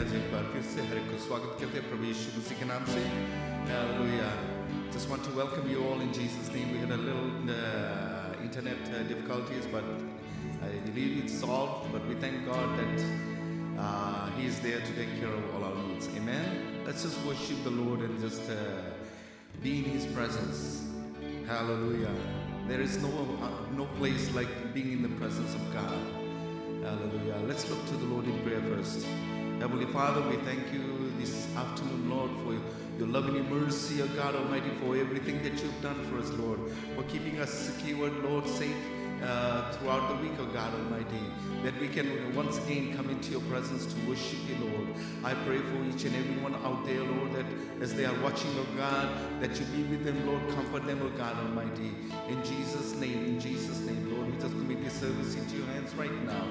आज एक बार फिर से हर एक को स्वागत करते हैं प्रभु यीशु मसीह के नाम से. Hallelujah. Just want to welcome you all in Jesus' name. We had a little internet difficulties, but I believe it's solved. But we thank God that He is there to take care of all our needs. Amen. Let's just worship the Lord and just be in His presence. Hallelujah. There is no place like being in the presence of God. Hallelujah. Let's look to the Lord in prayer first. Heavenly Father, we thank you this afternoon, Lord, for your love and your mercy, O God Almighty, for everything that you've done for us, Lord, for keeping us secure, Lord, safe throughout the week, O God Almighty, that we can once again come into your presence to worship you, Lord. I pray for each and every one out there, Lord, that as they are watching, O God, that you be with them, Lord, comfort them, O God Almighty. In Jesus' name, Lord, we just commit this service into your hands right now.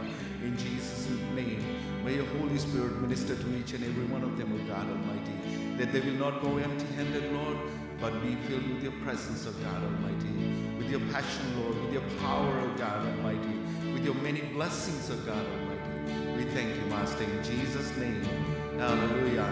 In Jesus' name, may your Holy Spirit minister to each and every one of them, O God Almighty, that they will not go empty-handed, Lord, but be filled with your presence, O God Almighty, with your passion, Lord, with your power, O God Almighty, with your many blessings, O God Almighty. We thank you, Master, in Jesus' name. Hallelujah.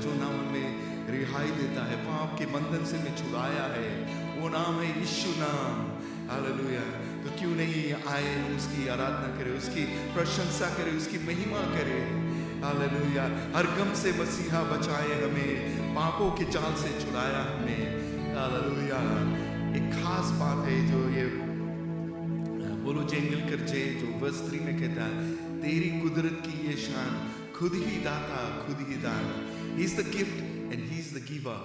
जो नाम हमें रिहाई देता है, पाप के बंधन से हमें छुड़ाया है, वो नाम है यीशु नाम। हालेलुया। तो क्यों नहीं आए उसकी आराधना करें, उसकी प्रशंसा करें, उसकी महिमा करें। हालेलुया। हर गम से मसीहा बचाए हमें, पापों के जाल से छुड़ाया हमें। हालेलुया। एक खास बात है जो ये बोलो जेंगलकर जे जो वर्स 3 में कहता है, तेरी कुदरत की ये शान, खुद ही दाता खुद ही दान। He is the gift and he is the giver.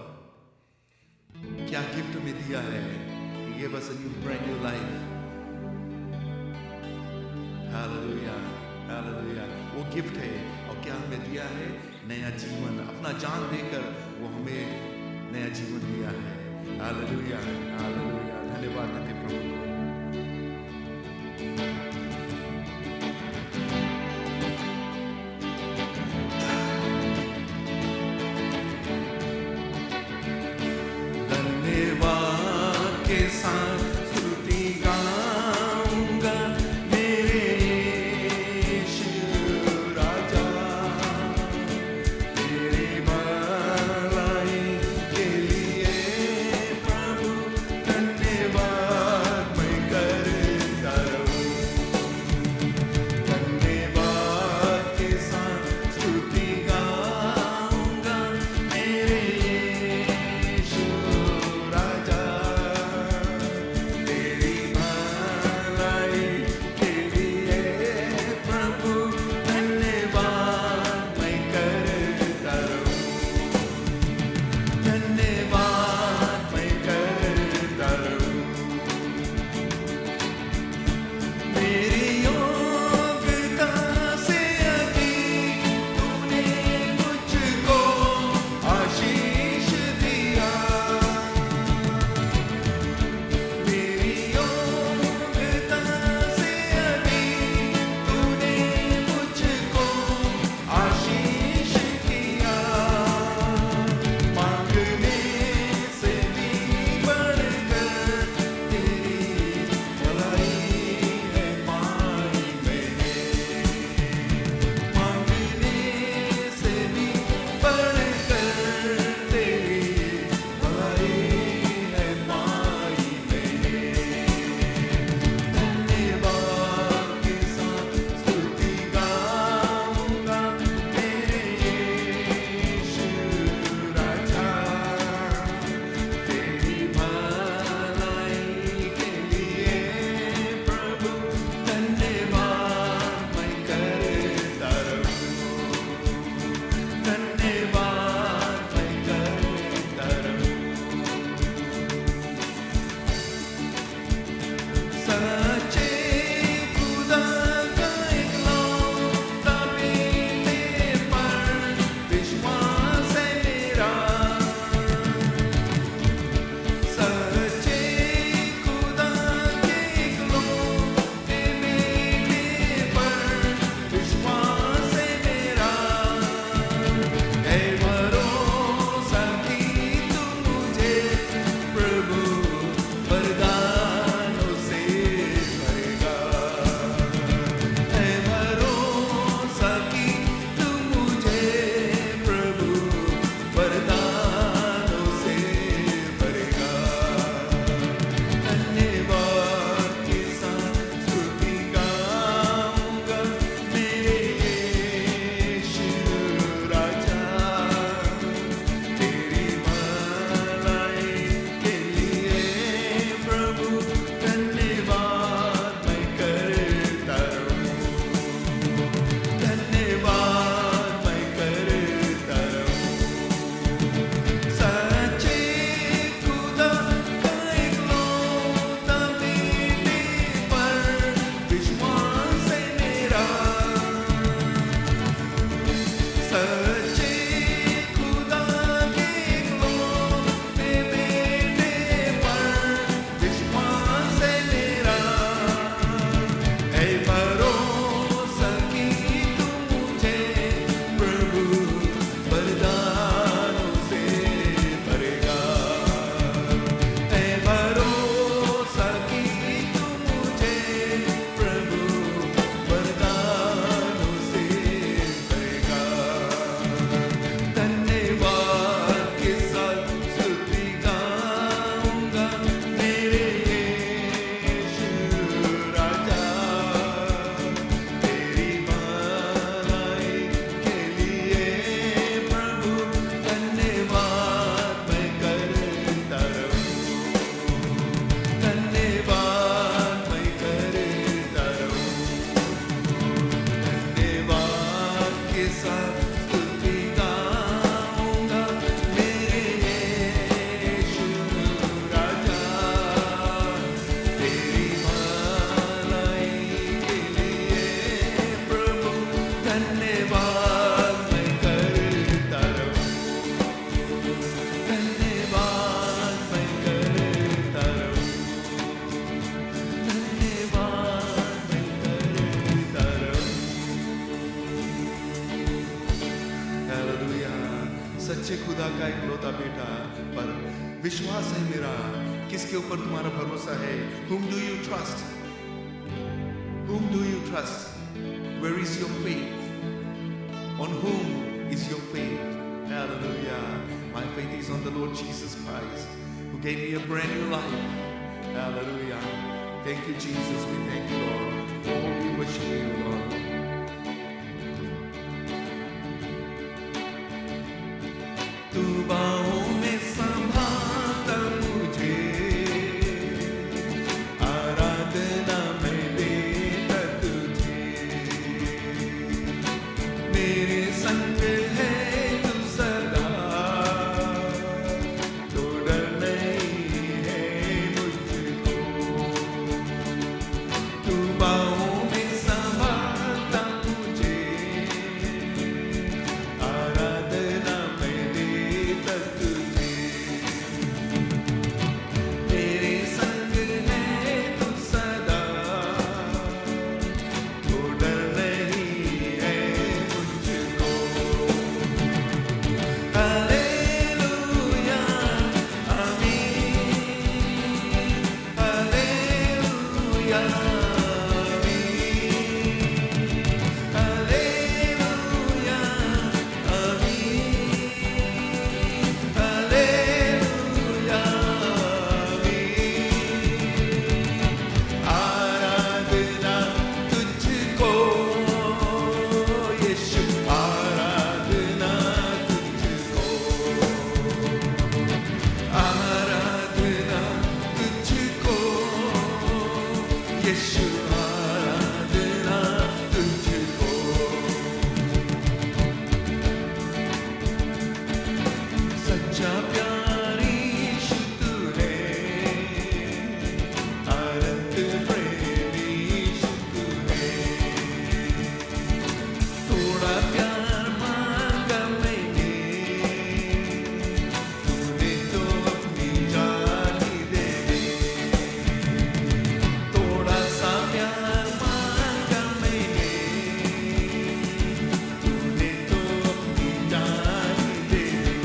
क्या गिफ्ट हमें दिया है? He gave us a new brand new life. Hallelujah, hallelujah. वो गिफ्ट है। और क्या हमें दिया है? नया जीवन। अपना जान देकर वो हमें नया जीवन दिया है। Hallelujah, hallelujah. धन्यवाद देते प्रभु को। सच्चे खुदा का इकलौता बेटा, पर विश्वास है मेरा। किसके ऊपर तुम्हारा भरोसा है? Whom do you trust? Whom do you trust? Where is your faith? On whom is your faith? Hallelujah. My faith is on the Lord Jesus Christ, who gave me a brand new life. Hallelujah. Thank you, Jesus. We thank you, Lord. Oh, we worship you, Lord. तू बाहों में संभालता मुझे, आराधना में देता तुझे। मेरे संग है तू सदा, तो डर नहीं है मुझको। तू बाहों में संभालता मुझे, आराधना में देता तुझे। मेरे संग है तू सदा, तो डर नहीं है मुझको। हालेलुया, आमीन। हालेलुया, आमीन। हालेलुया, आमीन। हालेलुया, आमीन। आराधना तुझको यीशु, आराधना तुझको। आराधना तुझको यीशु, आराधना तुझको। सच्चा प्यार यीशु तू है, अनंत प्रेम यीशु तू है। थोड़ा प्यार मांगा मैंने, तूने तो अपनी जान ही दे दी। थोड़ा सा प्यार मांगा मैंने, तूने तो अपनी जान ही दे दी।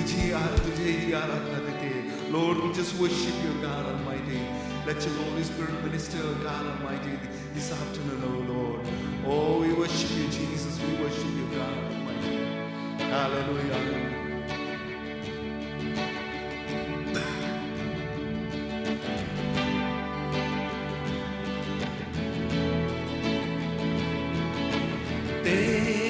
तुझे ही आराधना देते हैं. Lord, we just worship you, God Almighty. Let your Holy Spirit minister, God Almighty, this afternoon, oh Lord. Oh, we worship you, Jesus. We worship you, God Almighty. Hallelujah. तेरी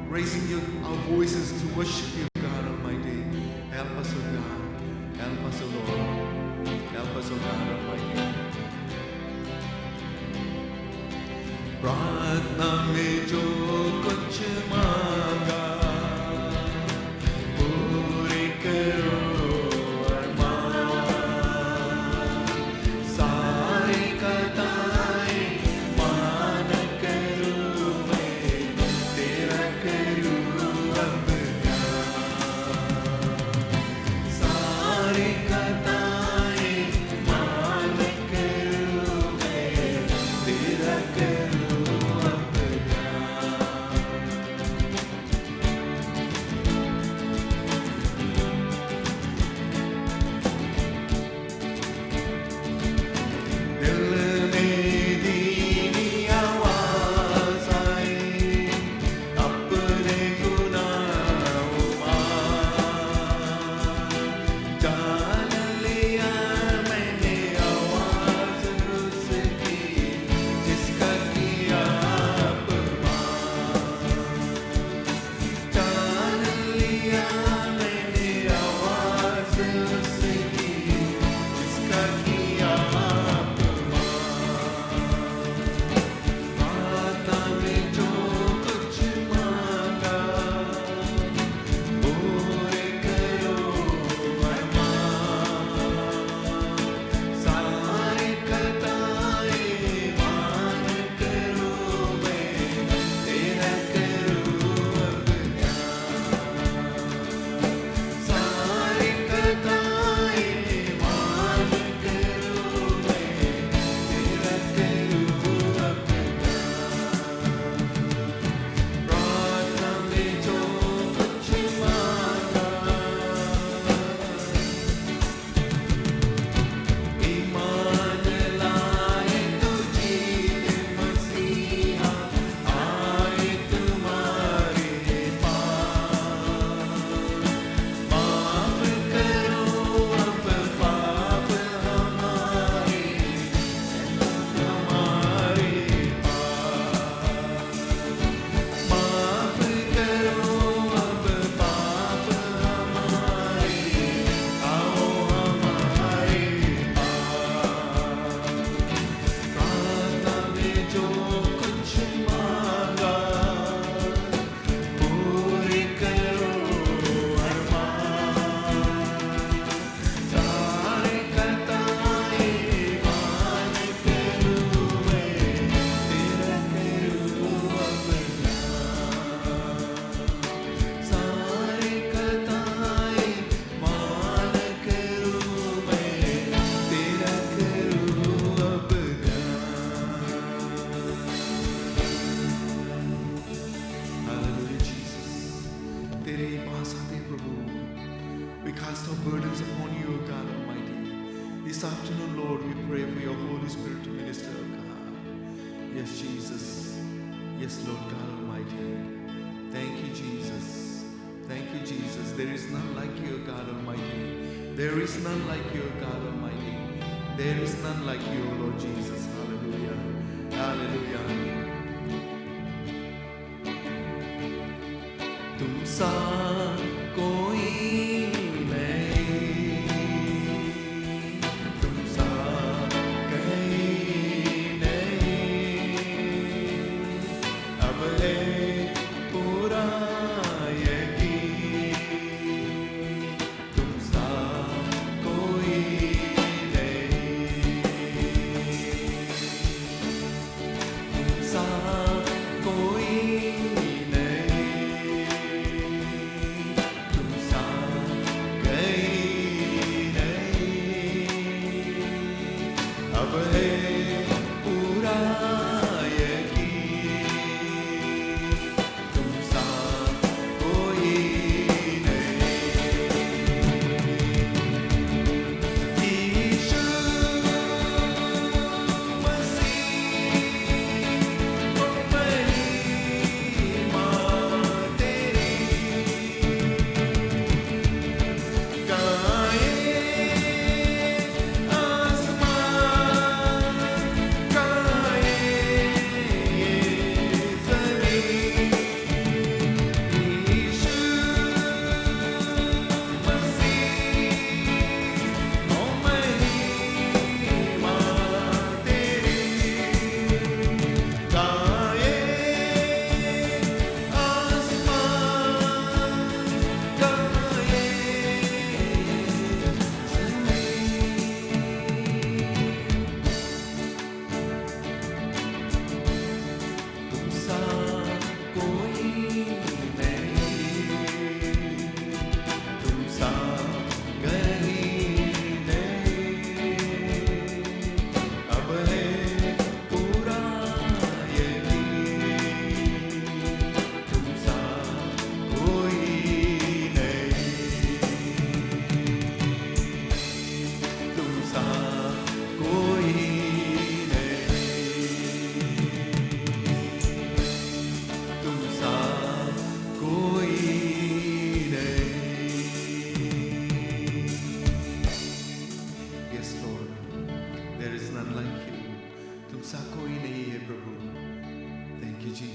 raising our voices to worship you, God Almighty. Help us, O God. Help us, O Lord. Help us, O God Almighty. प्रार्थना में जो कुछ मांगा पूरी करो अरमान, सारी कताएं मान करूं मैं, तेरा करूं अब सारी कताएं मान करूं मैं, तेरा करूं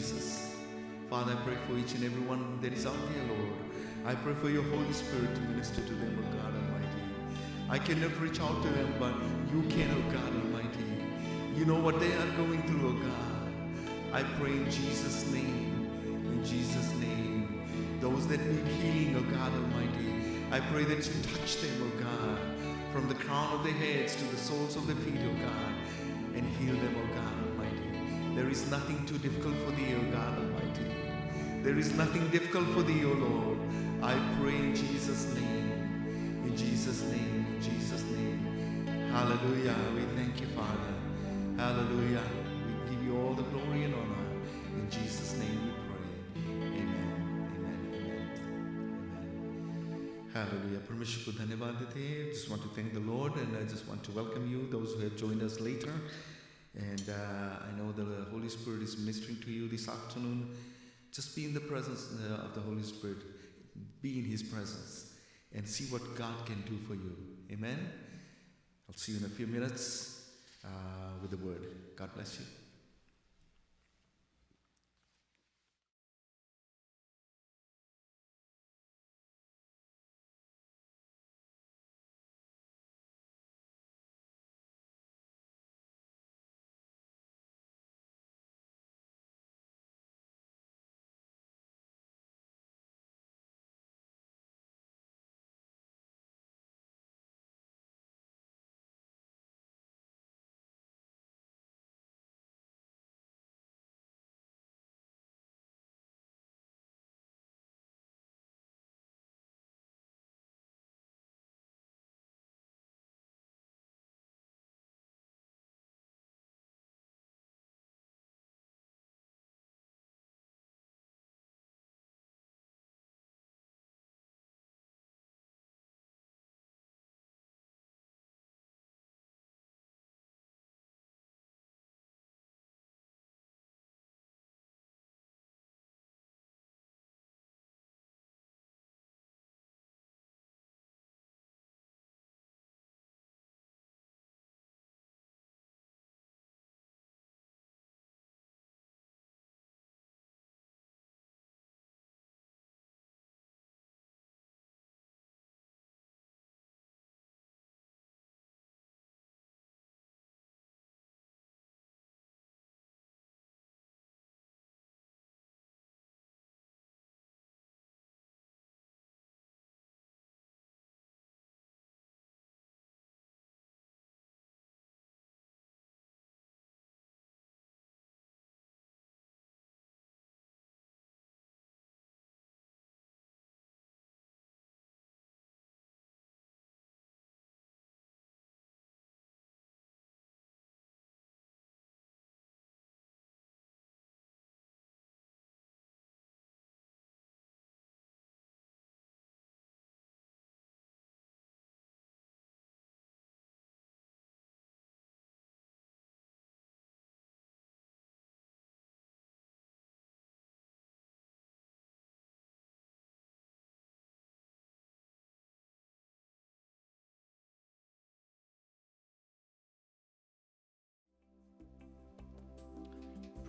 Jesus. Father, I pray for each and every one that is out there, Lord. I pray for your Holy Spirit to minister to them, O God Almighty. I cannot reach out to them, but you can, O God Almighty. You know what they are going through, O God. I pray in Jesus' name, in Jesus' name. Those that need healing, O God Almighty, I pray that you touch them, O God, from the crown of their heads to the soles of their feet, O God, and heal them, O God Almighty. There is nothing too difficult for thee, O God Almighty. There is nothing difficult for thee, O Lord. I pray in Jesus' name, in Jesus' name, in Jesus' name. Hallelujah. We thank you, Father. Hallelujah. We give you all the glory and honor. In Jesus' name we pray. Amen. Amen. Amen. Amen. Hallelujah. Permission ko dhanyavad dete. Just want to thank the Lord, and I just want to welcome you, those who have joined us later. And I know the Holy Spirit is ministering to you this afternoon. Just be in the presence of the Holy Spirit. Be in His presence and see what God can do for you. Amen. I'll see you in a few minutes with the word. God bless you.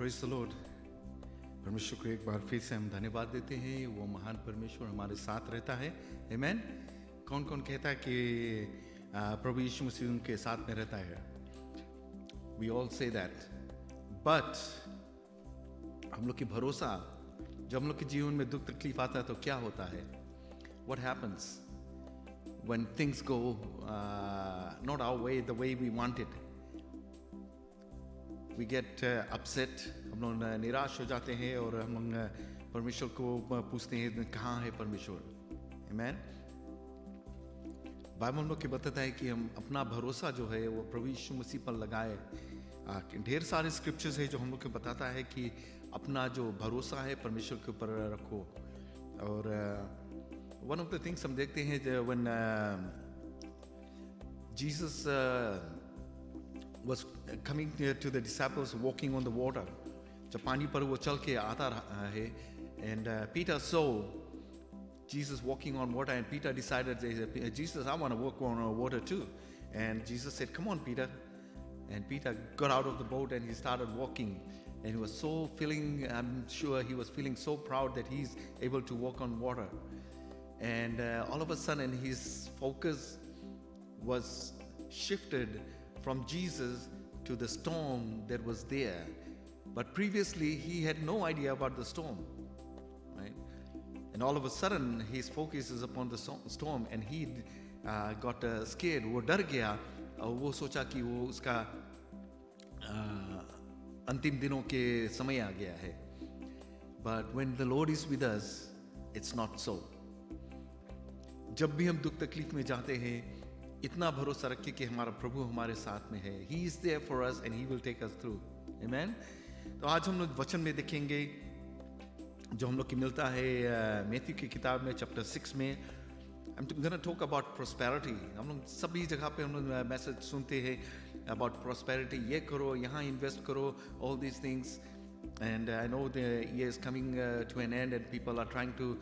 Praise the Lord. परमेश्वर को एक बार फिर से हम धन्यवाद देते हैं. वो महान परमेश्वर हमारे साथ रहता है. Amen. कौन कौन कहता है कि प्रभु यीशु मसीह उनके साथ में रहता है? We all say that. But हम लोग की भरोसा जब हम लोग के जीवन में दुख तकलीफ आता है तो क्या होता है? What happens when things go not our way, the way we want it? We get upset. हम लोग निराश हो जाते हैं और हम लोग परमेश्वर को पूछते हैं कहाँ है परमेश्वर. Amen. बाइबल हम लोग के बताता है कि हम अपना भरोसा जो है वो प्रभु यीशु मसीह पर लगाए. ढेर सारे स्क्रिप्चर्स है जो हम लोग को बताता है कि अपना जो भरोसा है परमेश्वर के ऊपर रखो. और one of the things हम देखते हैं when Jesus was coming to the disciples walking on the water, जब पानी पर वो चल के आता है, and Peter saw Jesus walking on water, and Peter decided, Jesus, I want to walk on water too. And Jesus said, come on, Peter. And Peter got out of the boat and he started walking. And he was so feeling, I'm sure he was feeling so proud that he's able to walk on water. And all of a sudden his focus was shifted from Jesus to the storm that was there. But previously he had no idea about the storm, right? And all of a sudden his focus is upon the storm, and he got scared. वो डर गया और वो सोचा कि वो उसका अंतिम दिनों के समय आ गया है. But when the Lord is with us, it's not so. जब भी हम दुख तकलीफ में जाते हैं, इतना भरोसा रखिए कि हमारा प्रभु हमारे साथ में है. He is there for us and He will take us through. Amen. तो आज हम लोग वचन में देखेंगे जो हम लोग की मिलता है मैथ्यू की किताब में चैप्टर 6 में. I'm going to talk about prosperity. हम लोग सभी जगह पे हम लोग मैसेज सुनते हैं about prosperity. ये करो, यहाँ invest करो, all these things. And I know the year is coming to an end, and people are trying to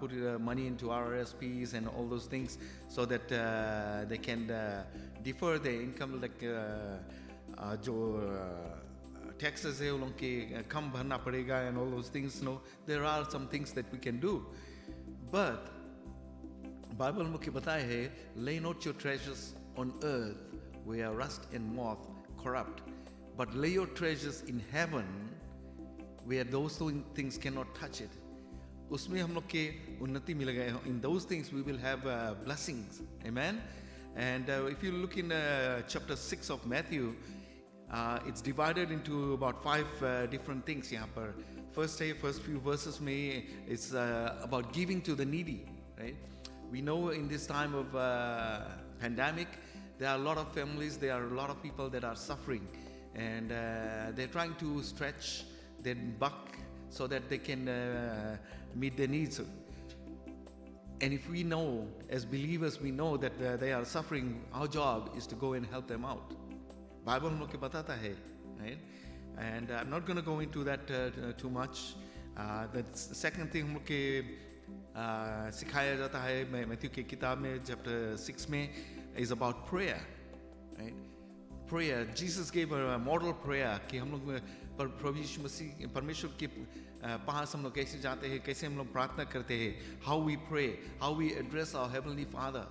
put money into RRSPs and all those things so that they can defer their income, like जो taxes है उन लोगों के कम भरना पड़ेगा and all those things. No, there are some things that we can do, but Bible में मुझे बताया है, lay not your treasures on earth where rust and moth corrupt, but lay your treasures in heaven where those things cannot touch it. उसमें हम लोग के उन्नति मिलेगा. In those things we will have blessings. Amen. And if you look in chapter 6 of Matthew, it's divided into about 5 different things यहाँ पर. First few verses में it's about giving to the needy, right? We know in this time of pandemic, there are a lot of families, there are a lot of people that are suffering, and they're trying to stretch their buck so that they can meet their needs. And if we know, as believers, we know that they are suffering, our job is to go and help them out. Bible हम लोग के बताता है, right? And I'm not going to go into that too much. The second thing हम लोग के सिखाया जाता है मैथ्यू की किताब में chapter 6 में is about prayer, right? Prayer. Jesus gave a model prayer कि हम लोग प्रभु यीशु मसीह परमेश्वर के पास हम लोग कैसे जाते हैं, कैसे हम लोग प्रार्थना करते हैं, how we pray, how we address our heavenly Father,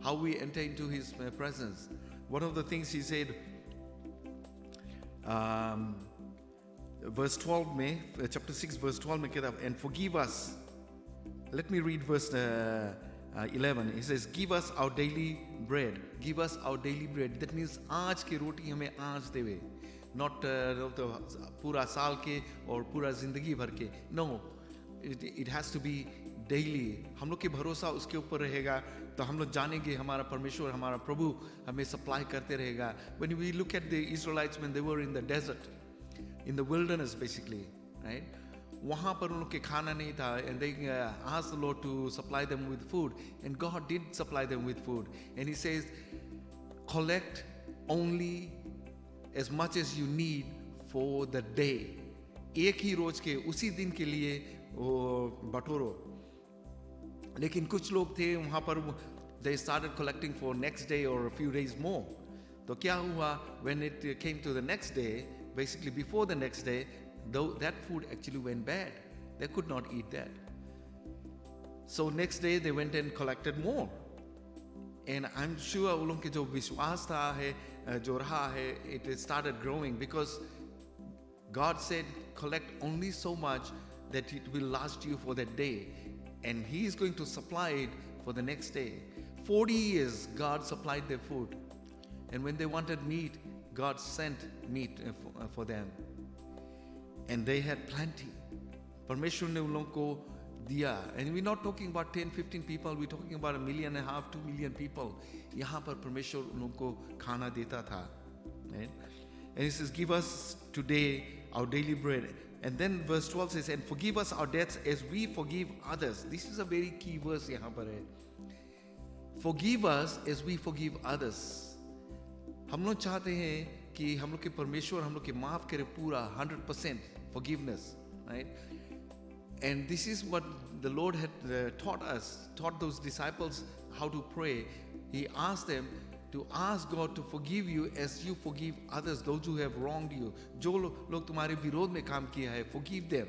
how we enter into His presence. One of the things He said, verse 12 में, chapter 6 verse 12 में कहता है, and forgive us. Let me read verse 11. He says, give us our daily bread. Give us our daily bread. That means आज की रोटी हमें आज देवे. Not पूरा साल के और पूरा जिंदगी भर के. No, it has to be daily. हम लोग के भरोसा उसके ऊपर रहेगा तो हम लोग जानेंगे हमारा परमेश्वर, हमारा प्रभु हमें सप्लाई करते रहेगा. When we look at the Israelites when they were in the desert, in the wilderness basically, right? वहाँ पर उन लोग के खाना नहीं था, and they asked the Lord to supply them with food, and God did supply them with food. And He says, collect only as much as you need for the day. एक ही रोज के उसी दिन के लिए वो बटोरो. लेकिन कुछ लोग थे वहाँ पर, they started collecting for next day or a few days more. तो क्या हुआ? When it came to the next day, basically before the next day, though that food actually went bad. They could not eat that. So next day they went and collected more. And I'm sure उन लोगों के जो विश्वास था है जो रहा है, it started growing because God said collect only so much that it will last you for that day, and He is going to supply it for the next day. 40 years God supplied their food, and when they wanted meat, God sent meat for them. And they had plenty. परमेश्वर ने उन लोगों को दिया. And we're not talking about 10-15 people, we're talking about 1.5 million, 2 million people. यहाँ पर परमेश्वर उन लोगों को खाना देता था. Right? And He says, give us today our daily bread. And then verse 12 says, and forgive us our debts as we forgive others. This is a very key verse यहाँ पर है. Forgive us as we forgive others. हम लोग चाहते हैं कि हम लोग के परमेश्वर हम लोग के माफ करे पूरा 100% forgiveness, right? And this is what the Lord had taught those disciples how to pray. He asked them to ask God to forgive you as you forgive others, those who have wronged you. जो लोग तुम्हारे विरोध में काम किया है, forgive them.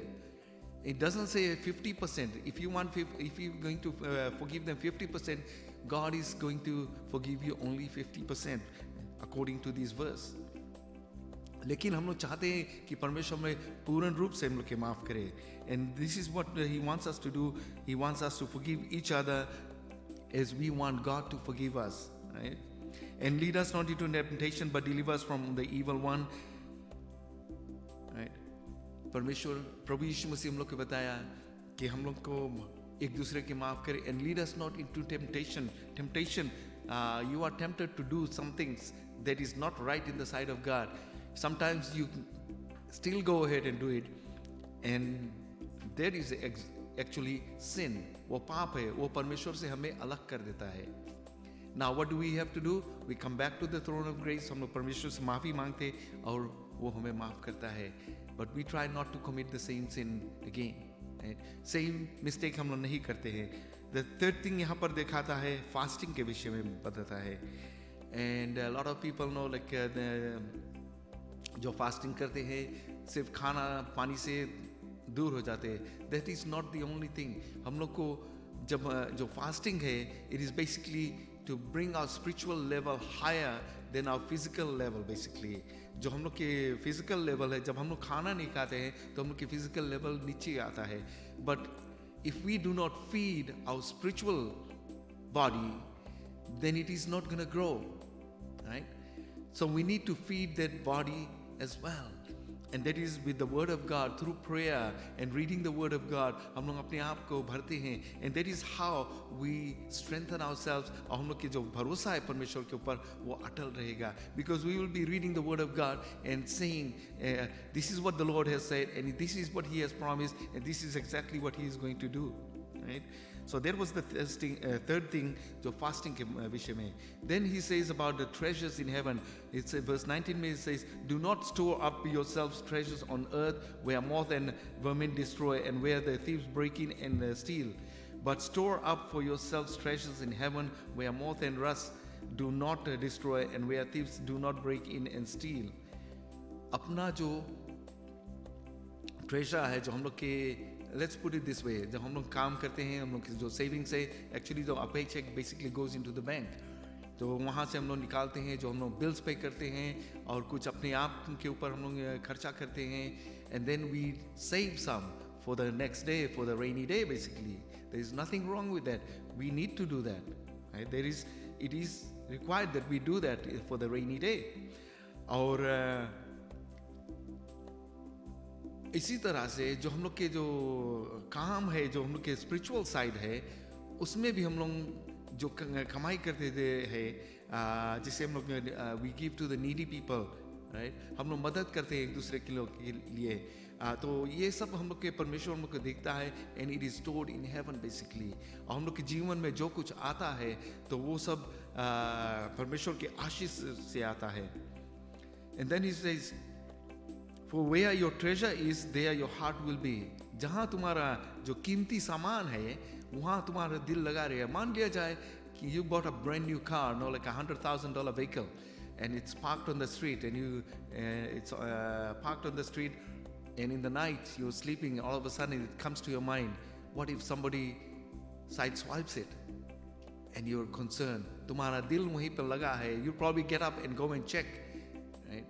It doesn't say 50%. If you're going to forgive them 50%, God is going to forgive you only 50%, according to this verse. लेकिन हम लोग चाहते हैं कि परमेश्वर में पूर्ण रूप से हम लोग के माफ करे. And this is what He wants us to do. He wants us to forgive each other as we want God to forgive us. Right? And lead us not into temptation, but deliver us from the evil one. Right? परमेश्वर प्रभु यीशु मसीह हम लोग को बताया कि हम लोग को एक दूसरे के माफ करे. And lead us not into temptation. You are tempted to do some things that is not right in the sight of God. Sometimes you still go ahead and do it, and there is actually sin. वो पाप है, वो परमेश्वर से हमें अलग कर देता है. Now what do we have to do? We come back to the throne of grace. हम लोग परमेश्वर से माफी मांगते और वो हमें माफ करता है. But we try not to commit the same sin again. Right? Same mistake हम लोग नहीं करते हैं. The third thing यहाँ पर दिखाता है, fasting के विषय में बताता है. And a lot of people know like जो फास्टिंग करते हैं सिर्फ खाना पानी से दूर हो जाते हैं. That is not the only thing. हम लोग को जब जो फास्टिंग है, it is basically to bring our spiritual level higher than our physical level basically. जो हम लोग के physical level है, जब हम लोग खाना नहीं खाते हैं तो हम लोग के physical level नीचे आता है. But if we do not feed our spiritual body, then it is not going to grow, right? So we need to feed that body as well. And that is with the word of God, through prayer and reading the word of God. हम लोग अपने आप को भरते हैं. And that is how we strengthen ourselves. और हम लोग के जो भरोसा है परमेश्वर के ऊपर वो अटल रहेगा. Because we will be reading the word of God and saying, this is what the Lord has said, and this is what He has promised, and this is exactly what He is going to do. Right? So that was the third thing, जो fasting के विषय में. Then he says about the treasures in heaven. It's verse 19 में it says, do not store up yourselves treasures on earth where moth and vermin destroy and where the thieves break in and steal. But store up for yourselves treasures in heaven where moth and rust do not destroy and where thieves do not break in and steal. अपना जो treasure है, जो हम लोग के let's put it this way, जब हम लोग काम करते हैं, हम लोग जो savings है, actually जो paycheck basically goes into the bank. तो वहाँ से हम लोग निकालते हैं, जो हम लोग bills pay करते हैं और कुछ अपने आप के ऊपर हम लोग खर्चा करते हैं. And then we save some for the next day, for the rainy day basically. There is nothing wrong with that. We need to do that. Right? It is required that we do that for the rainy day. और इसी तरह से जो हम लोग के जो काम है, जो हम लोग के स्पिरिचुअल साइड है, उसमें भी हम लोग जो कमाई करते हैं, जिसे हम लोग we give to the needy people, right? हम लोग मदद करते हैं एक दूसरे के लोग के लिए. तो ये सब हम लोग के परमेश्वर हम लोग को देखता है. And it is stored in heaven basically. और हम लोग के जीवन में जो कुछ आता है तो वो सब परमेश्वर के आशीष से आता है. And then he says, For where your treasure is, there your heart will be. जहाँ तुम्हारा जो कीमती सामान है, वहाँ तुम्हारा दिल लगा रहेगा. मान लिया जाए कि you bought a brand new car, no, like $100,000 vehicle, and it's parked on the street, and it's parked on the street, and in the night you're sleeping, all of a sudden it comes to your mind, what if somebody sideswipes it? And you're concerned. तुम्हारा दिल वहीं पर लगा है. You probably get up and go and check, right?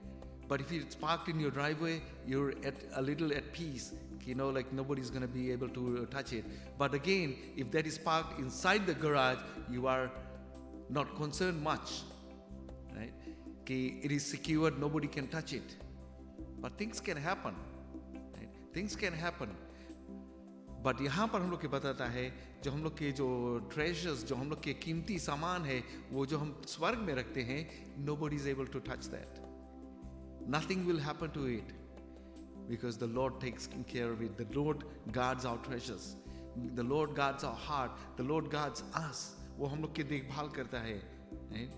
But if it's parked in your driveway, you're a little at peace. You know, like nobody's going to be able to touch it. But again, if that is parked inside the garage, you are not concerned much, right? It is secured, nobody can touch it. But things can happen, right? Things can happen. But यहाँ पर हम लोग के बताता है, जो हम लोग के जो treasures, जो हम लोग के कीमती सामान है, वो जो हम स्वर्ग में रखते हैं, nobody is able to touch that. Nothing will happen to it because the Lord takes care of it. The Lord guards our treasures. The Lord guards our heart. The Lord guards us. वो हम लोग की देखभाल करता है. Right?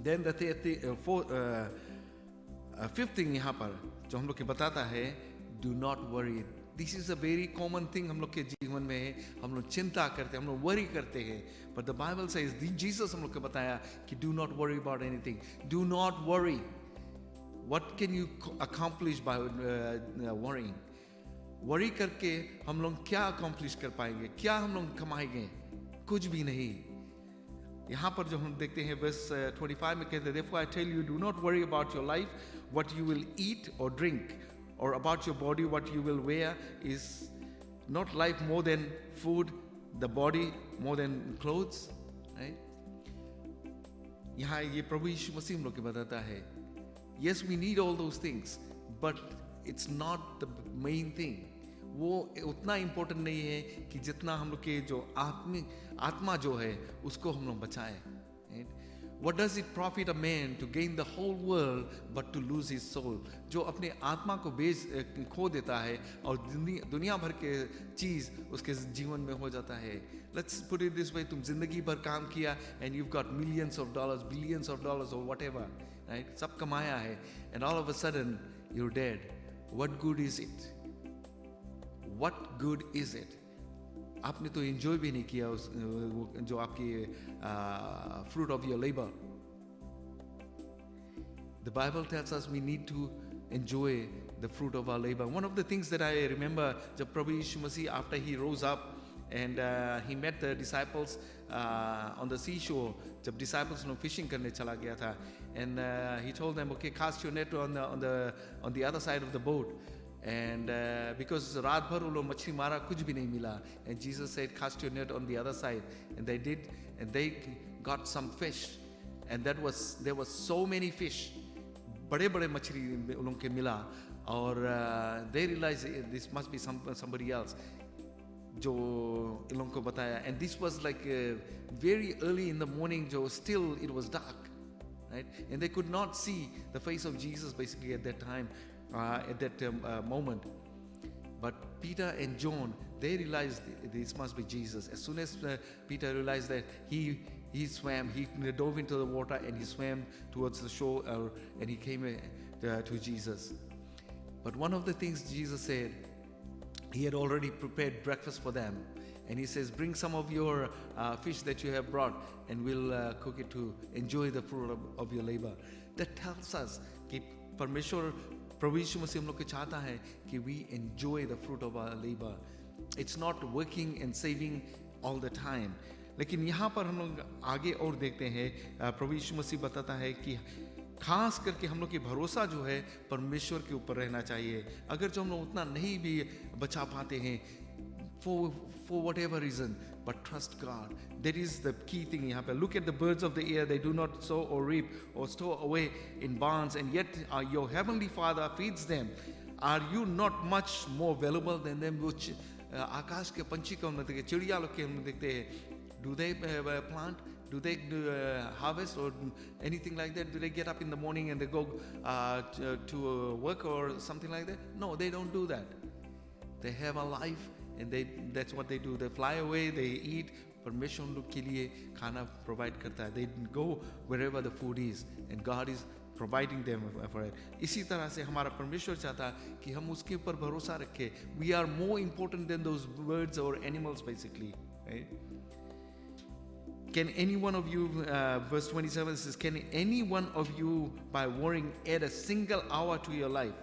Then the fifth thing यहाँ पर जो हम लोग के बताता है, do not worry. This is a very common thing हम लोग के जीवन में है. हम लोग चिंता करते हैं, हम लोग वरी करते हैं. But the Bible says, Jesus हम लोग को बताया कि do not worry about anything. Do not worry. What can you accomplish by worrying? Worry करके हम लोग क्या अकम्प्लिश कर पाएंगे? क्या हम लोग कमाएंगे? कुछ भी नहीं. यहाँ पर जो हम देखते हैं वर्स 25 में कहते हैं, therefore I tell you, do not worry about your life, what you will eat or drink, or about your body, what you will wear. Is not life more than food, the body more than clothes? Right? यहाँ ये प्रभु यीशु मसीह हम लोग को बताता है, yes we need all those things, but it's not the main thing. वो उतना important नहीं है कि जितना हम लोग के जो आत्मा जो है उसको हम लोग बचाएं. What does it profit a man to gain the whole world but to lose his soul? जो अपने आत्मा को खो देता है और दुनिया भर के चीज़ उसके जीवन में हो जाता है. Let's put it this way, तुम जिंदगी भर काम किया and you've got millions of dollars, billions of dollars or whatever, right? सब कमाया है and all of a sudden you're dead. What good is it? What good is it? आपने तो एंजॉय भी नहीं किया उस जो आपकी fruit of your labor. The Bible tells us we need to enjoy the fruit of our labor. One of the things that I remember, जब प्रभु यीशु मसीह after he rose up and he met the disciples on the seashore, जब disciples लोग fishing करने चला गया था, and he told them, okay, cast your net on the other side of the boat. And because रात भर वो लोग मछली मारा, कुछ भी नहीं मिला. And Jesus said, cast your net on the other side. And they did, and they got some fish. And there was so many fish. बड़े बड़े मछली उन लोगों के मिला. और they realized this must be somebody else जो इन लोगों को बताया. And this was like very early in the morning, जो still it was dark, right? And they could not see the face of Jesus basically at that time. At that moment, but Peter and John, they realized this must be Jesus. As soon as Peter realized that, he swam, he dove into the water and he swam towards the shore, and he came to Jesus. But one of the things Jesus said, he had already prepared breakfast for them, and he says, bring some of your fish that you have brought and we'll cook it to enjoy the fruit of your labor. That tells us कि परमेश्वर प्रभु यीशु मसीह हम लोग को चाहता है कि we enjoy the fruit of our labor. It's not working and saving all the time. लेकिन यहाँ पर हम लोग आगे और देखते हैं, प्रभु यीशु मसीह बताता है कि खास करके हम लोग की भरोसा जो है परमेश्वर के ऊपर रहना चाहिए. अगर जो हम लोग उतना नहीं भी बचा पाते हैं, for whatever reason, but trust God. That is the key thing यहाँ पे. Look at the birds of the air, they do not sow or reap or store away in barns, and yet your heavenly Father feeds them. Are you not much more valuable than them? which आकाश के पंछी को हम देखते हैं, चिड़िया लोग के हम देखते हैं. Do they plant? Do they harvest or anything like that? Do they get up in the morning and they go to work or something like that? No, they don't do that. They have a life. And that's what they do. They fly away, they eat. परमेश्वर उन लोग के लिए खाना provide करता है. They go wherever the food is, and God is providing them for it. इसी तरह से हमारा परमेश्वर चाहता है कि हम उसके ऊपर भरोसा रखें. We are more important than those birds or animals, basically. Right? Can any one of you, verse 27 says, can any one of you by worrying add a single hour to your life?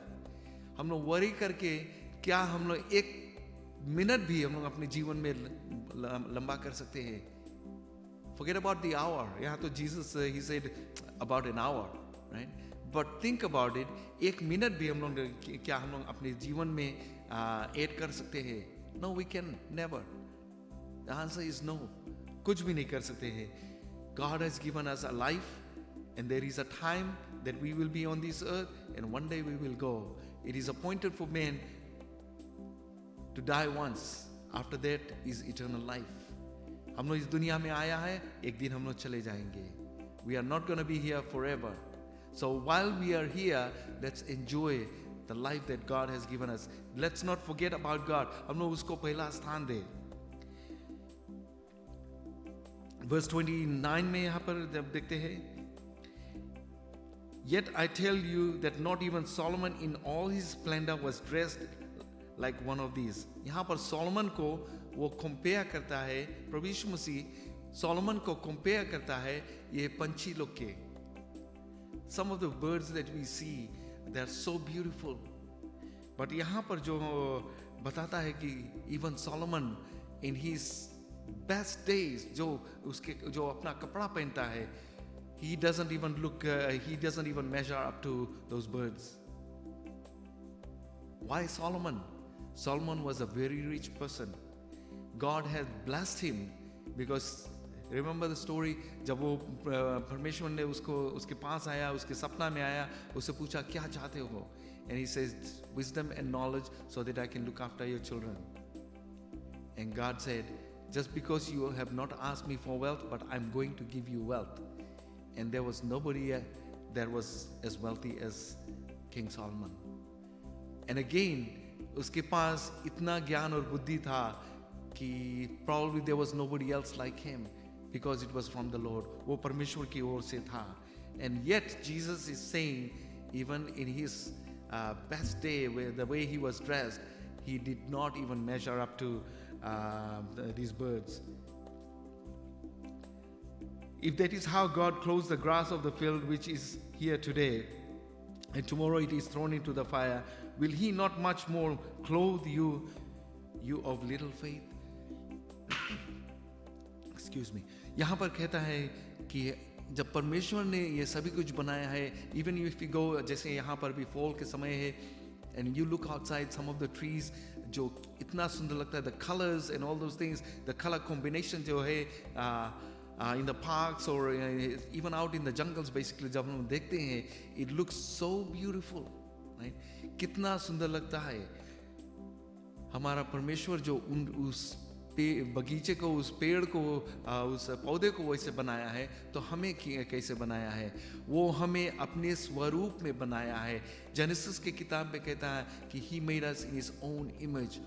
हम लोग worry करके क्या हम लोग एक minute भी हम लोग अपने जीवन में लंबा कर सकते हैं? Forget about the hour. यहाँ तो Jesus he said about an hour, right? But think about it. एक मिनट भी हम लोग क्या हम लोग अपने जीवन में ऐड कर सकते हैं? No, we can never. The answer is no. कुछ भी नहीं कर सकते हैं. God has given us a life, and there is a time that we will be on this earth, and one day we will go. It is appointed for men to die once. After that is eternal life. हम लोग इस दुनिया में आया है, एक दिन हम लोग चले जाएंगे. We are not going to be here forever. So while we are here, let's enjoy the life that God has given us. Let's not forget about God. हम लोग उसको पहला स्थान दें. Verse 29 में यहाँ पर जब देखते हैं, Yet I tell you that not even Solomon in all his splendor was dressed like one of these. यहाँ पर सोलोमन को वो कंपेयर करता है, प्रभु यीशु मसीह सोलोमन को कंपेयर करता है ये पंछी लोग के. Some of the birds that we see, they are so beautiful. But यहाँ पर जो बताता है कि even Solomon in his best days, जो अपना कपड़ा पहनता है, he doesn't even measure up to those birds. Why Solomon? Solomon was a very rich person. God had blessed him because remember the story, जब वो परमेश्वर ने उसके पास आया, उसके सपना में आया, उससे पूछा क्या चाहते हो? And he says, wisdom and knowledge so that I can look after your children. And God said, just because you have not asked me for wealth, but I'm going to give you wealth. And there was nobody that was as wealthy as King Solomon. And again, उसके पास इतना ज्ञान और बुद्धि था कि probably there was nobody else like him because it was from the Lord. वो परमेश्वर की ओर से था. And yet Jesus is saying, even in his best day, where the way he was dressed, he did not even measure up to these birds. If that is how God clothes the grass of the field, which is here today, and tomorrow it is thrown into the fire, will he not much more clothe you, you of little faith? Excuse me. यहाँ पर कहता है कि जब परमेश्वर ने ये सभी कुछ बनाया है, even if you go, जैसे यहाँ पर भी fall के समय है, and you look outside some of the trees, जो इतना सुंदर लगता है, the colors and all those things, the color combination जो है in the parks or even out in the jungles, basically जब हम देखते हैं, it looks so beautiful, right? कितना सुंदर लगता है. हमारा परमेश्वर जो उस बगीचे को, उस पेड़ को, उस पौधे को वैसे बनाया है, तो हमें कैसे बनाया है? वो हमें अपने स्वरूप में बनाया है. जेनेसिस के किताब में कहता है कि he made us in his own image.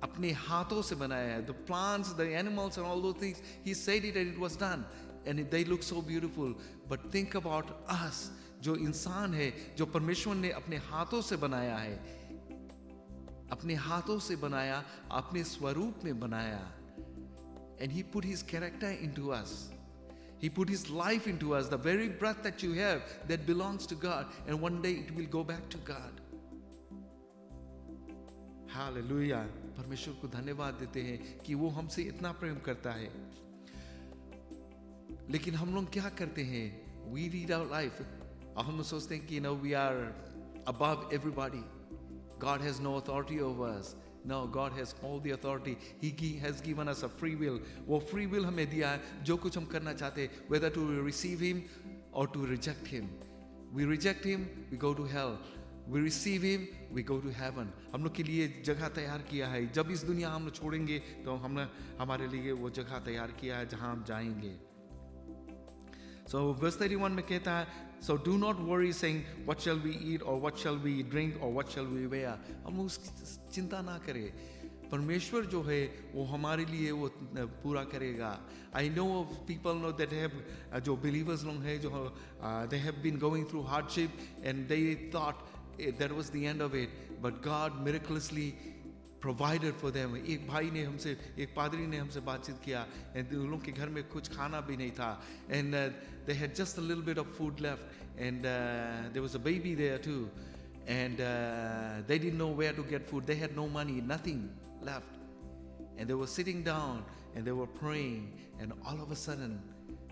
अपने हाथों से बनाया है. The plants, the animals and all those things, he said it and it was done. And they look so beautiful. But think about us, जो इंसान है, जो परमेश्वर ने अपने हाथों से बनाया है, अपने हाथों से बनाया, अपने स्वरूप में बनाया. And he put his character into us. He put his life into us. The very breath that you have, that belongs to God, and one day it will go back to God. Hallelujah. परमेश्वर को धन्यवाद देते हैं कि वो हमसे इतना प्रेम करता है. लेकिन हम लोग क्या करते हैं? We lead our life. हम सोचते हैं कि we are above everybody. God has no authority over us. No, God has all the authority. He has given us a free will. वो free will हमें दिया है, जो कुछ हम करना चाहते हैं, whether to receive Him or to reject Him. We reject Him, we go to hell. We receive Him, we go to heaven. हम लोग के लिए जगह तैयार किया है. जब इस दुनिया हम लोग छोड़ेंगे, तो हमने हमारे लिए वो जगह तैयार किया है जहाँ हम जाएंगे. So verse 31 में कहता है, so do not worry saying, what shall we eat or what shall we drink or what shall we wear? हम उसकी चिंता ना करें. परमेश्वर जो है वो हमारे लिए वो पूरा करेगा. I know of people that have जो believers लोग हैं जो they have been going through hardship and they thought that was the end of it, but God miraculously provided for them. एक भाई ने हमसे, एक पादरी ने हमसे बातचीत किया, and उन लोगों के घर में कुछ खाना भी नहीं था, and they had just a little bit of food left, and there was a baby there too, and they didn't know where to get food. They had no money, nothing left, and they were sitting down and they were praying, and all of a sudden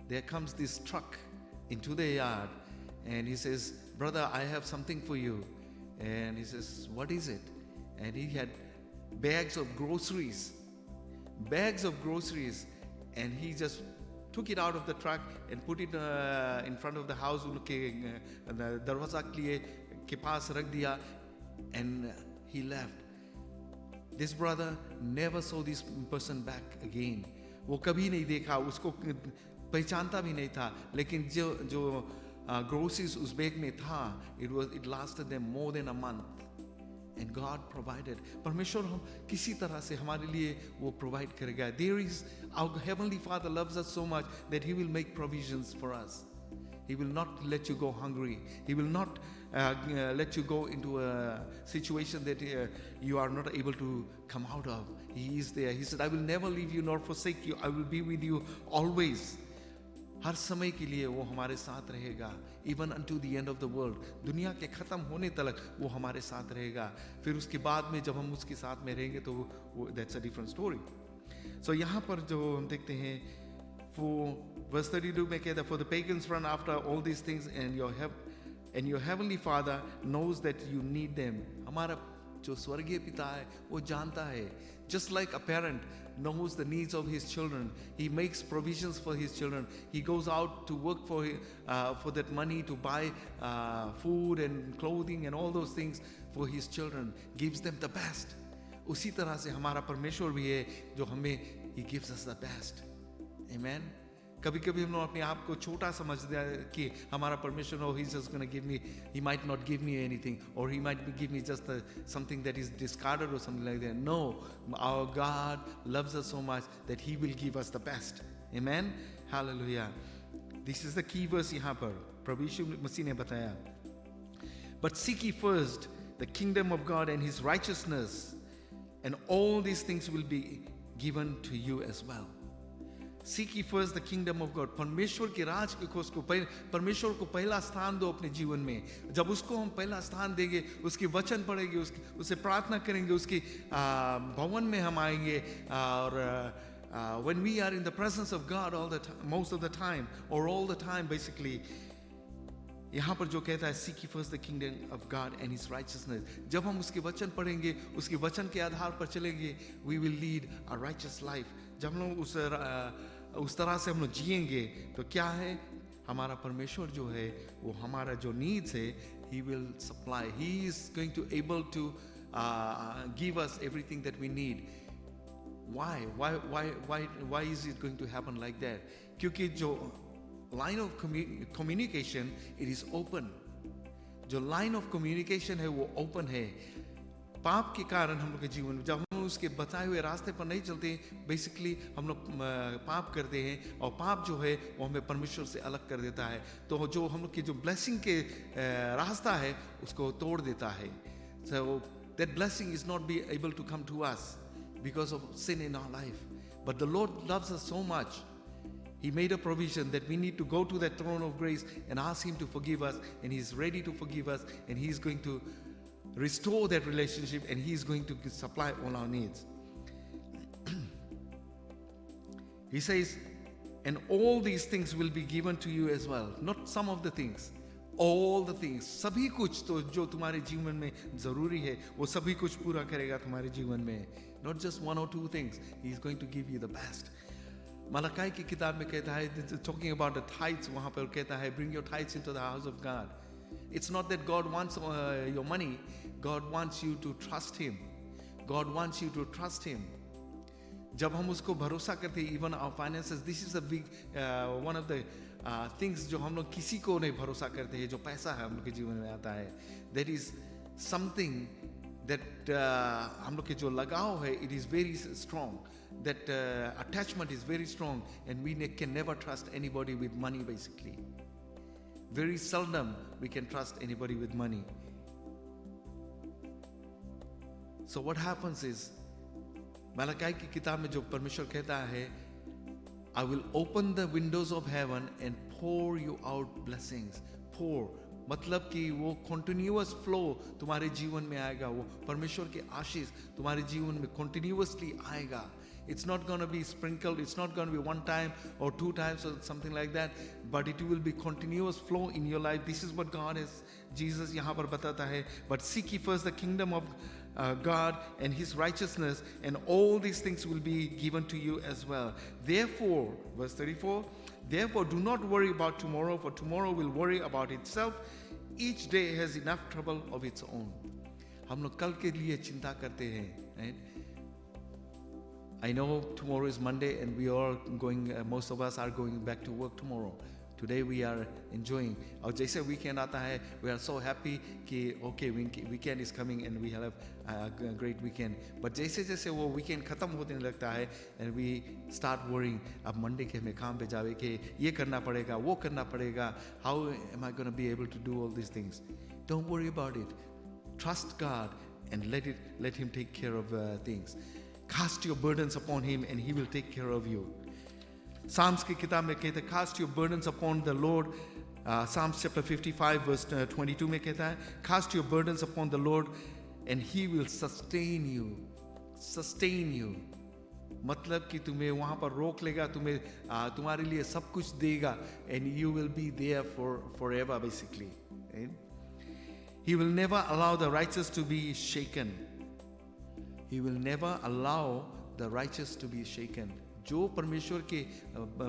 there comes this truck into the yard, and he says, brother, I have something for you. And he says, what is it? And he had bags of groceries, and he just took it out of the truck and put it in front of the house, उनके दरवाजा के पास रख दिया, and he left. This brother never saw this person back again. वो कभी नहीं देखा, उसको पहचानता भी नहीं था, लेकिन जो groceries उस बैग में था, it lasted them more than a month. And God provided. परमेश्वर हम किसी तरह से हमारे लिए वो provide करेगा. There is, our Heavenly Father loves us so much that He will make provisions for us. He will not let you go hungry. He will not let you go into a situation that you are not able to come out of. He is there. He said, I will never leave you nor forsake you. I will be with you always. हर समय के लिए वो हमारे साथ रहेगा. Even unto the end of the world. दुनिया के ख़त्म होने तक वो हमारे साथ रहेगा. फिर उसके बाद में जब हम उसके साथ में रहेंगे तो वो that's a different story. So यहाँ पर जो हम देखते हैं, for verse 32 में कहता है, for the pagans run after all these things and your heavenly Father knows that you need them. हमारा जो स्वर्गीय पिता है वो जानता है. Just like a parent knows the needs of his children, he makes provisions for his children. He goes out to work for that money to buy food and clothing and all those things for his children, gives them the best. उसी तरह से हमारा परमेश्वर भी है जो हमें he gives us the best. Amen. कभी कभी हम लोग अपने आप को छोटा समझते हैं कि हमारा परमेश्वर, oh, he's just going to give me, he might not give me anything, or he might give me just something that is discarded or something like that. No, our God loves us so much that he will give us the best. Amen. Hallelujah. This is the key verse यहाँ पर प्रभु यीशु मसीह ने बताया. But seek ye first the kingdom of God and his righteousness, and all these things will be given to you as well. Seek ye first the kingdom of God. परमेश्वर के राज की खोज को, परमेश्वर को पहला स्थान दो अपने जीवन में. जब उसको हम पहला स्थान देंगे, उसके वचन पढ़ेंगे, उससे प्रार्थना करेंगे, उसके भवन में हम आएंगे, और when we are in the presence of God all the time, most of the time, or all the time basically, यहाँ पर जो कहता है seek ye first the kingdom of God and his righteousness, जब हम उसके वचन पढ़ेंगे, उसके वचन के आधार पर चलेंगे, we will lead a righteous life. जब हम लोग उस तरह से हम लोग जिएंगे तो क्या है, हमारा परमेश्वर जो है वो हमारा जो needs है, he will supply. He is going to able to give us everything that we need. Why is it going to happen like that? क्योंकि जो line of communication, it is open. जो line of communication है वो open है. पाप के कारण हम लोग के जीवन में जब हम उसके बताए हुए रास्ते पर नहीं चलते, बेसिकली हम लोग पाप करते हैं, और पाप जो है वो हमें परमेश्वर से अलग कर देता है. तो जो हम लोग की जो ब्लेसिंग के रास्ता है उसको तोड़ देता है. So that blessing is not be able to come to us because of sin in our life. But the Lord loves us so much. He made a provision that we need to go to that throne of grace and ask him to forgive us, and he's ready to forgive us, and he's going to restore that relationship, and he is going to supply all our needs. He says, and all these things will be given to you as well. Not some of the things, all the things. सभी कुछ तो जो तुम्हारे जीवन में जरूरी है वो सभी कुछ पूरा करेगा तुम्हारे जीवन में. Not just one or two things. He is going to give you the best. Malachi की किताब में कहता है, talking about the tithes, वहाँ पर कहता है, bring your tithes into the house of God. It's not that God wants your money. God wants you to trust him. God wants you to trust him. जब हम उसको भरोसा करते हैं, even our finances, this is a big one of the things जो हम लोग किसी को नहीं भरोसा करते हैं, जो पैसा है हम लोग के जीवन में आता है. That is something that हम लोग के जो लगाव है, it is very strong. That attachment is very strong, and we can never trust anybody with money basically. Very seldom we can trust anybody with money. So what happens is, Malachi की किताब में जो परमेश्वर कहता है, I will open the windows of heaven and pour you out blessings. Pour मतलब कि वो continuous flow तुम्हारे जीवन में आएगा. वो परमेश्वर के आशीष तुम्हारे जीवन में continuously आएगा. It's not going to be sprinkled. It's not going to be one time or two times or something like that. But it will be continuous flow in your life. This is what God is. Jesus यहाँ पर बताता है. But seek ye first the kingdom of God and his righteousness, and all these things will be given to you as well. Therefore, verse 34, therefore do not worry about tomorrow, for tomorrow will worry about itself. Each day has enough trouble of its own. हम लोग कल के लिए चिंता करते हैं, right? I know tomorrow is Monday and we are going, most of us are going back to work tomorrow. Today we are enjoying. और जैसे weekend आता है, we are so happy कि okay, weekend is coming and we have a great weekend. But जैसे जैसे वो weekend खत्म होने लगता है and we start worrying, अब Monday के हमें काम पे जावे कि ये करना पड़ेगा, वो करना पड़ेगा. How am I going to be able to do all these things? Don't worry about it. Trust God and let Him take care of things. Cast your burdens upon Him and He will take care of you. Psalms की किताब में कहता है, cast your burdens upon the Lord. Psalms chapter 55 verse 22 में कहता है, cast your burdens upon the Lord and He will sustain you. Sustain you. मतलब कि तुम्हें वहाँ पर रोक लेगा, तुम्हें तुम्हारे लिए सब कुछ देगा, and you will be there forever basically. Right? He will never allow the righteous to be shaken. He will never allow the righteous to be shaken. जो परमेश्वर के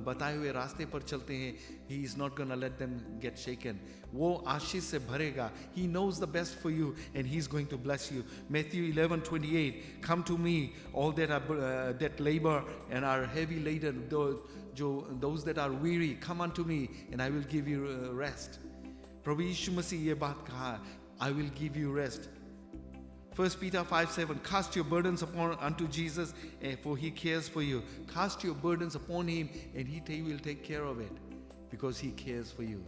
बताए हुए रास्ते पर चलते हैं, He is not gonna let them get shaken. वो आशीष से भरेगा. He knows the best for you and He's going to bless you. Matthew 11:28, come to me, all that labor and are heavy laden, those that are weary, come unto me and I will give you rest. प्रभु यीशु मसीह ये बात कहा, I will give you rest. 1 Peter 5:7, cast your burdens unto Jesus, for He cares for you. Cast your burdens upon Him and He will take care of it, because He cares for you.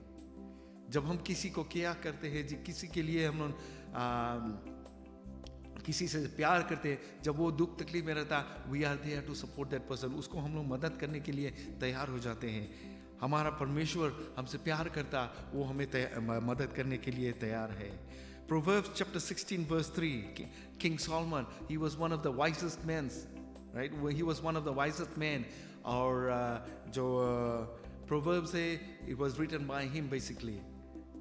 जब हम किसी को care करते हैं, किसी के लिए हम किसी से प्यार करते हैं, जब वो दुख तकलीफ में रहता, we are there to support that person. उसको हम लोग मदद करने के लिए तैयार हो जाते हैं. हमारा परमेश्वर हमसे प्यार करता, वो हमें मदद करने के लिए तैयार है. Proverbs chapter 16 verse 3, King Solomon, he was one of the wisest men, right? He was one of the wisest men. और जो Proverbs है, it was written by him basically,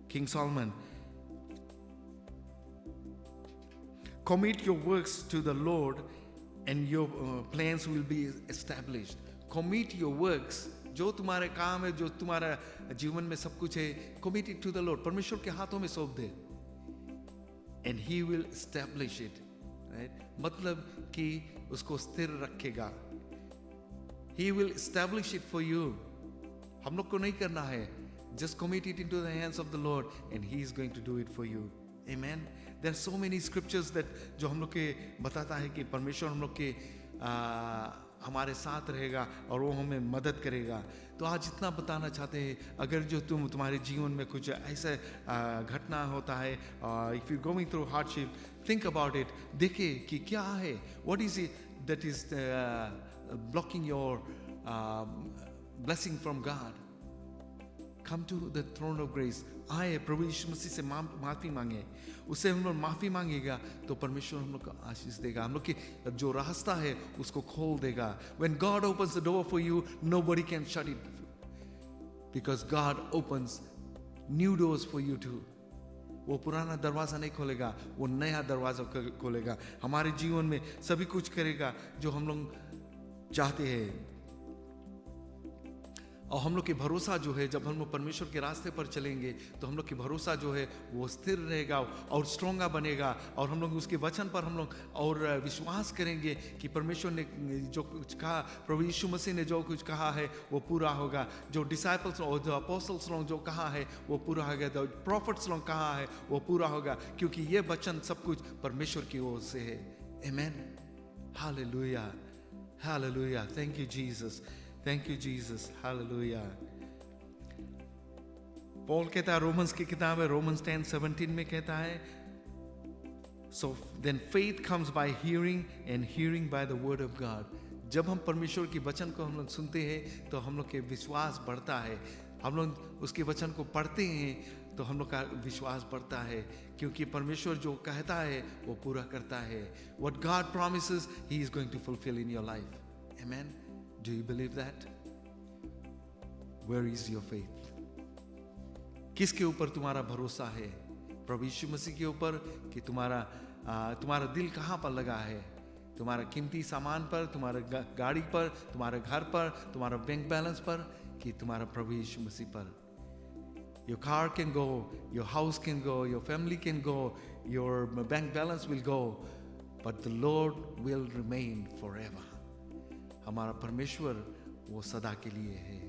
King Solomon. Commit your works to the Lord and your plans will be established. Commit your works, जो तुम्हारे काम है, जो तुम्हारा जीवन में सब कुछ है, commit it to the Lord. परमेश्वर के हाथों में सौंप दे. And He will establish it, right? मतलब कि उसको स्थिर रखेगा. He will establish it for you. हम लोग को नहीं करना है. Just commit it into the hands of the Lord and He is going to do it for you. Amen. There are so many scriptures that जो हम लोग के बताता है कि परमेश्वर हम लोग के हमारे साथ रहेगा और वो हमें मदद करेगा. तो आज इतना बताना चाहते हैं, अगर जो तुम्हारे जीवन में कुछ ऐसा घटना होता है, if you're going through hardship, think about it. देखे कि क्या है, what is it that is blocking your blessing from God. Come to the throne of grace. आए प्रभु यीशु मसीह से माफ़ी मांगे. उससे हम लोग माफ़ी मांगेगा तो परमेश्वर हम लोग को आशीष देगा. हम लोग के जो रास्ता है उसको खोल देगा. When God opens the door for you, nobody can shut it, because God opens new doors for you too. वो पुराना दरवाज़ा नहीं खोलेगा, वो नया दरवाज़ा खोलेगा. हमारे जीवन में सभी कुछ करेगा जो हम लोग चाहते हैं. और हम लोग की भरोसा जो है, जब हम लोग परमेश्वर के रास्ते पर चलेंगे तो हम लोग की भरोसा जो है वो स्थिर रहेगा और स्ट्रॉन्गा बनेगा. और हम लोग उसके वचन पर हम लोग और विश्वास करेंगे कि परमेश्वर ने जो कुछ कहा, प्रभु यीशु मसीह ने जो कुछ कहा है वो पूरा होगा. जो डिसाइपल्स और जो अपोस्टल्स लोग जो कहा है वो पूरा होगा. जो प्रॉफिट्स लोग कहा है वो पूरा होगा, क्योंकि ये वचन सब कुछ परमेश्वर की ओर से है. आमीन. Hallelujah, hallelujah. Thank you Jesus. Thank you Jesus. Hallelujah. Paul कहता है रोमन्स की किताब है, रोमन्स 10:17 में कहता है, so then faith comes by hearing and hearing by the word of God. जब हम परमेश्वर की वचन को हम लोग सुनते हैं तो हम लोग के विश्वास बढ़ता है. हम लोग उसके वचन को पढ़ते हैं तो हम लोग का विश्वास बढ़ता है, क्योंकि परमेश्वर जो कहता है वो पूरा करता है. What God promises, He is going to fulfill in your life. Amen. Do you believe that? Where is your faith? किसके ऊपर तुम्हारा भरोसा है? प्रभु यीशु मसीह के ऊपर कि तुम्हारा दिल कहाँ पर लगा है? तुम्हारा कीमती सामान पर, तुम्हारा गाड़ी पर, तुम्हारे घर पर, तुम्हारा बैंक बैलेंस पर, कि तुम्हारा प्रभु यीशु मसीह पर? Your car can go, your house can go, your family can go, your bank balance will go, but the Lord will remain forever. हमारा परमेश्वर वो सदा के लिए है.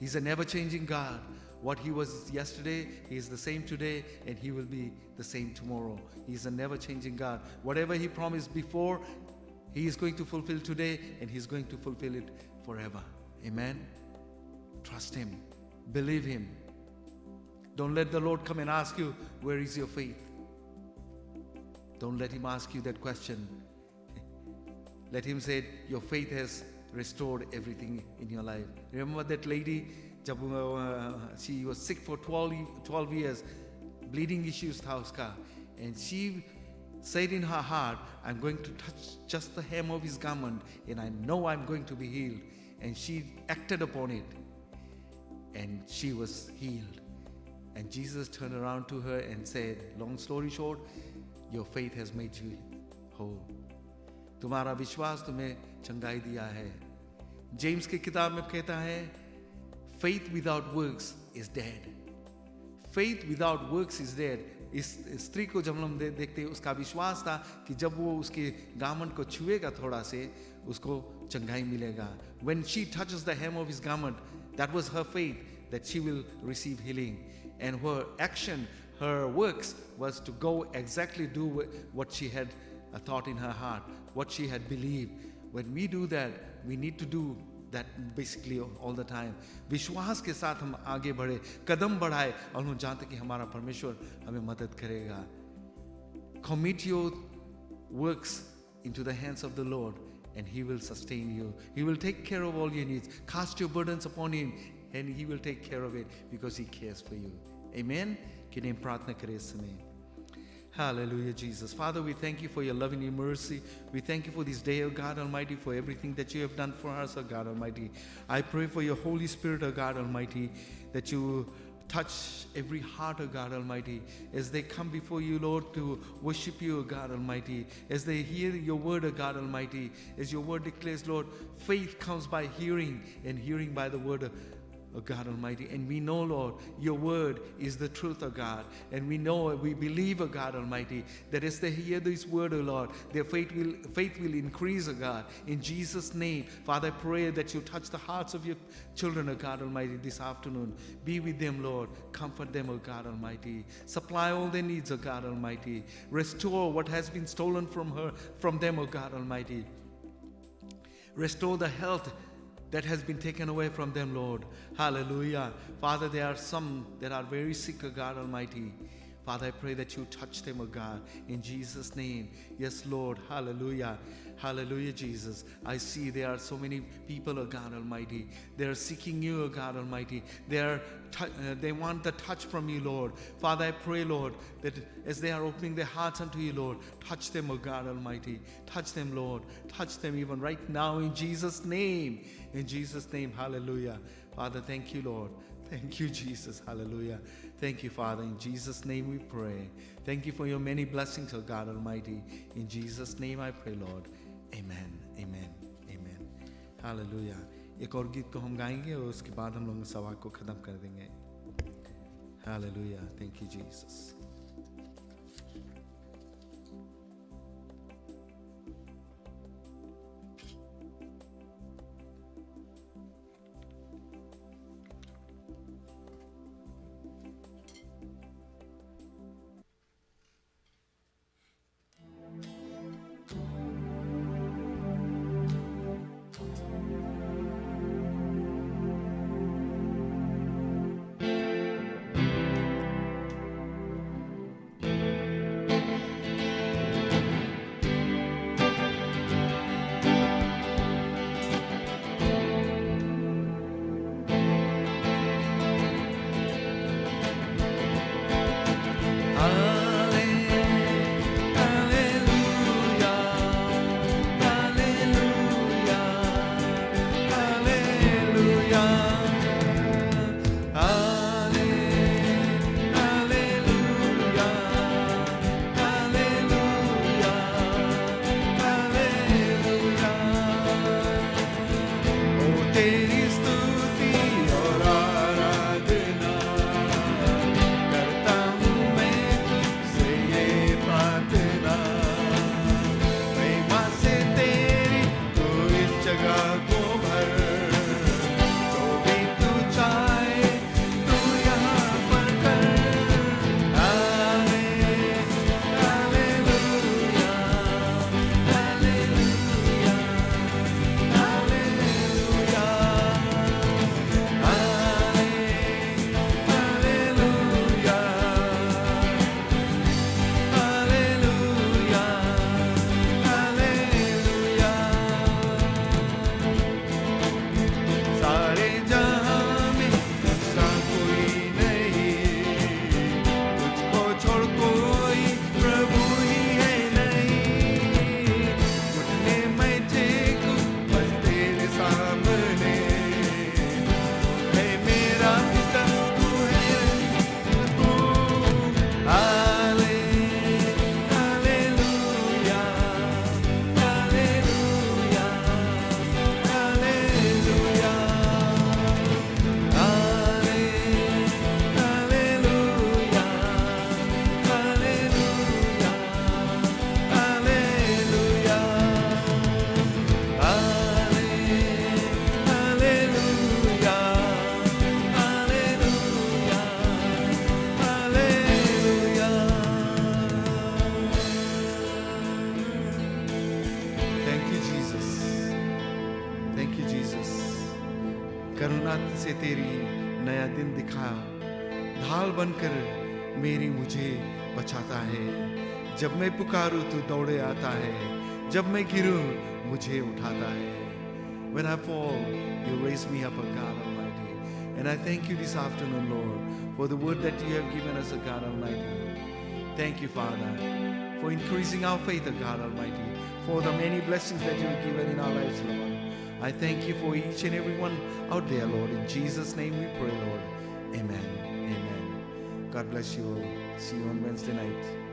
He's a never changing God. What He was yesterday, He is the same today, and He will be the same tomorrow. He's a never changing God. Whatever He promised before, He is going to fulfill today, and He's going to fulfill it forever. Amen. Trust Him. Believe Him. Don't let the Lord come and ask you, where is your faith? Don't let him ask you that question. Let him say, your faith has restored everything in your life. Remember that lady, she was sick for 12 years, bleeding issues tha uska, and she said in her heart, I'm going to touch just the hem of his garment, and I know I'm going to be healed. And she acted upon it, and she was healed. And Jesus turned around to her and said, long story short, your faith has made you whole. तुम्हारा विश्वास तुम्हें चंगाई दिया है. James की किताब में कहता है, faith without works is dead. Faith without works is dead. इस स्त्री को जब हम देखते हैं, उसका विश्वास था कि जब वो उसके गारमेंट को छुएगा थोड़ा से, उसको चंगाई मिलेगा. When she touches the hem of his garment, that was her faith that she will receive healing. And her action, her works was to go exactly do what she had thought in her heart, what she had believed. When we do that, we need to do that basically all the time. विश्वास के साथ हम आगे बढ़े, कदम बढ़ाए, और हम जानते कि हमारा परमेश्वर हमें मदद करेगा. Commit your works into the hands of the Lord, and He will sustain you. He will take care of all your needs. Cast your burdens upon Him, and He will take care of it because He cares for you. Amen. कि नहीं प्रार्थना करें इस समय. Hallelujah, Jesus. Father, we thank you for your love and your mercy. We thank you for this day, O God Almighty, for everything that you have done for us, O God Almighty. I pray for your Holy Spirit, O God Almighty, that you touch every heart, O God Almighty, as they come before you, Lord, to worship you, O God Almighty, as they hear your word, O God Almighty, as your word declares, Lord, faith comes by hearing, and hearing by the word, O God Almighty. And we know, Lord, your word is the truth, O God. And we know, we believe, O God Almighty, that as they hear this word, O Lord, their faith will increase, O God. In Jesus' name, Father, I pray that you touch the hearts of your children, O God Almighty, this afternoon. Be with them, Lord. Comfort them, O God Almighty. Supply all their needs, O God Almighty. Restore what has been stolen from them, O God Almighty. Restore the health that has been taken away from them, Lord. Hallelujah. Father, there are some that are very sick, O God Almighty. Father, I pray that you touch them, O God, in Jesus' name. Yes, Lord. Hallelujah. Hallelujah, Jesus. I see there are so many people, O God Almighty. They are seeking you, O God Almighty. They want the touch from you, Lord. Father, I pray, Lord, that as they are opening their hearts unto you, Lord, touch them, O God Almighty. Touch them, Lord. Touch them even right now in Jesus' name. In Jesus' name, hallelujah. Father, thank you, Lord. Thank you, Jesus. Hallelujah. Thank you, Father. In Jesus' name we pray. Thank you for your many blessings, O God Almighty. In Jesus' name I pray, Lord. Amen. Amen. Amen. Hallelujah. एक और गीत को हम गाएंगे और उसके बाद हम लोग सभा को खत्म कर देंगे. Hallelujah. Thank you, Jesus. करुणा से तेरी नया दिन दिखा, ढाल बनकर मेरी मुझे बचाता है। जब मैं पुकारूं तू दौड़े आता है, जब मैं गिरूं मुझे उठाता है। When I fall, you raise me up, O God Almighty. And I thank you this afternoon, Lord, for the word that you have given us, O God Almighty. Thank you, Father, for increasing our faith, O God Almighty, for the many blessings that you have given in our lives, Lord. I thank you for each and every one out there, Lord. In Jesus' name we pray, Lord. Amen. Amen. God bless you all. See you on Wednesday night.